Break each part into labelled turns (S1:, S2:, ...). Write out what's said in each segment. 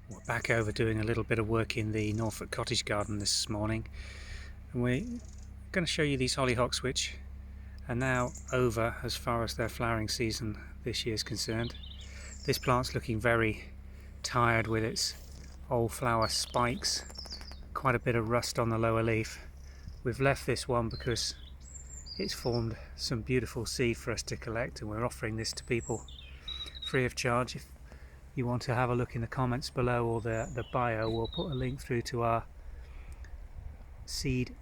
S1: We're back over doing a little bit of work in the Norfolk cottage garden this morning, and we're going to show you these hollyhocks which are now over as far as their flowering season this year is concerned. This plant's looking very tired with its old flower spikes, quite a bit of rust on the lower leaf. We've left this one because it's formed some beautiful seed for us to collect, and we're offering this to people free of charge. If you want to have a look in the comments below or the bio, we'll put a link through to our seed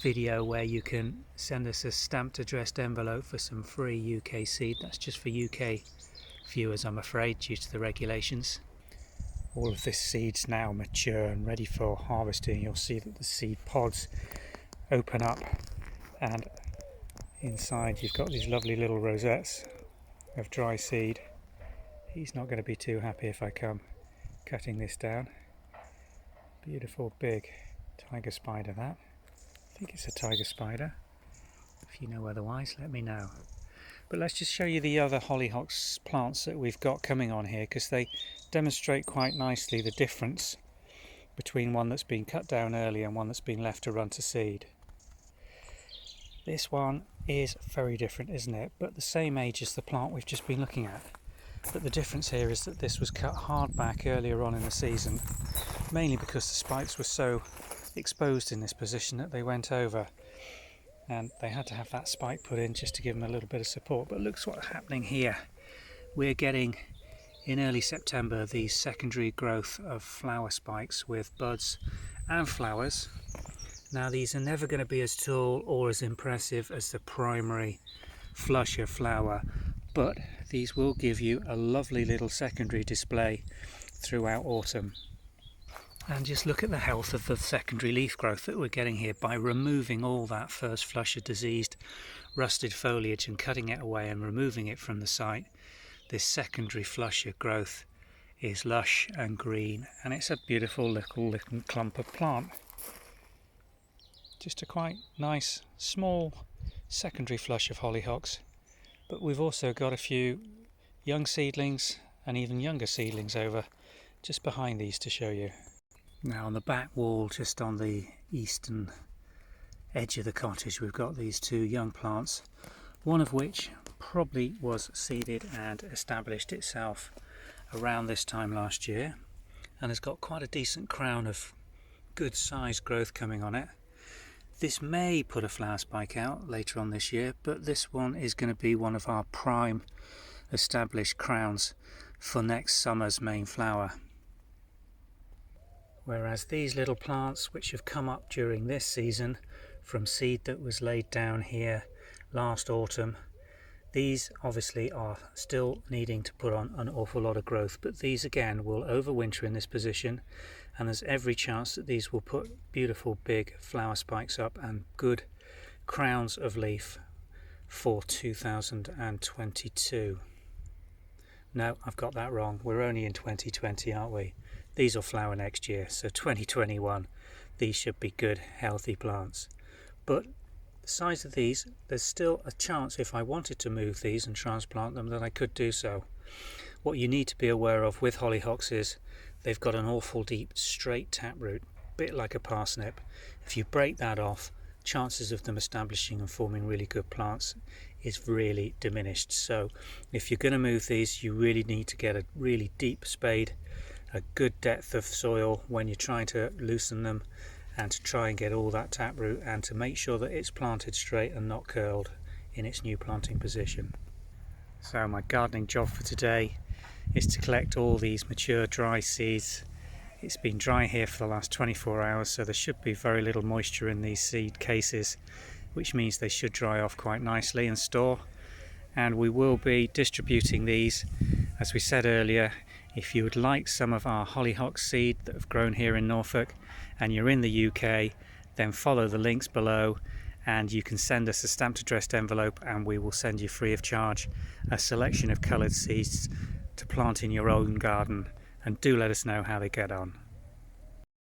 S1: video where you can send us a stamped addressed envelope for some free UK seed. That's just for UK viewers, I'm afraid, due to the regulations. All of this seed's now mature and ready for harvesting. You'll see that the seed pods open up, and inside you've got these lovely little rosettes of dry seed. He's not going to be too happy if I come cutting this down. Beautiful big tiger spider, that. I think it's a tiger spider. If you know otherwise, let me know. But let's just show you the other hollyhocks plants that we've got coming on here, because they demonstrate quite nicely the difference between one that's been cut down early and one that's been left to run to seed. This one is very different, isn't it? But the same age as the plant we've just been looking at. But the difference here is that this was cut hard back earlier on in the season, mainly because the spikes were so exposed in this position that they went over, and they had to have that spike put in just to give them a little bit of support. But look what's happening here. We're getting in early September the secondary growth of flower spikes with buds and flowers. Now these are never going to be as tall or as impressive as the primary flusher flower, but these will give you a lovely little secondary display throughout autumn. And just look at the health of the secondary leaf growth that we're getting here by removing all that first flusher diseased rusted foliage and cutting it away and removing it from the site. This secondary flusher growth is lush and green, and it's a beautiful little clump of plant. Just a quite nice small secondary flush of hollyhocks. But we've also got a few young seedlings and even younger seedlings over just behind these to show you. Now on the back wall, just on the eastern edge of the cottage, we've got these two young plants, one of which probably was seeded and established itself around this time last year and has got quite a decent crown of good sized growth coming on it. This may put a flower spike out later on this year, but this one is going to be one of our prime established crowns for next summer's main flower. Whereas these little plants which have come up during this season from seed that was laid down here last autumn, these obviously are still needing to put on an awful lot of growth, but these again will overwinter in this position, and there's every chance that these will put beautiful big flower spikes up and good crowns of leaf for 2022. No, I've got that wrong. We're only in 2020, aren't we? These will flower next year, so 2021 these should be good healthy plants. But the size of these, there's still a chance if I wanted to move these and transplant them that I could do so. What you need to be aware of with hollyhocks is they've got an awful deep straight taproot, a bit like a parsnip. If you break that off, chances of them establishing and forming really good plants is really diminished. So if you're going to move these, you really need to get a really deep spade, a good depth of soil when you're trying to loosen them, and to try and get all that taproot and to make sure that it's planted straight and not curled in its new planting position. So my gardening job for today is to collect all these mature dry seeds. It's been dry here for the last 24 hours, so there should be very little moisture in these seed cases, which means they should dry off quite nicely and store. And we will be distributing these, as we said earlier. If you would like some of our hollyhock seed that have grown here in Norfolk and you're in the UK, then follow the links below and you can send us a stamped addressed envelope and we will send you free of charge a selection of coloured seeds to plant in your own garden. And do let us know how they get on.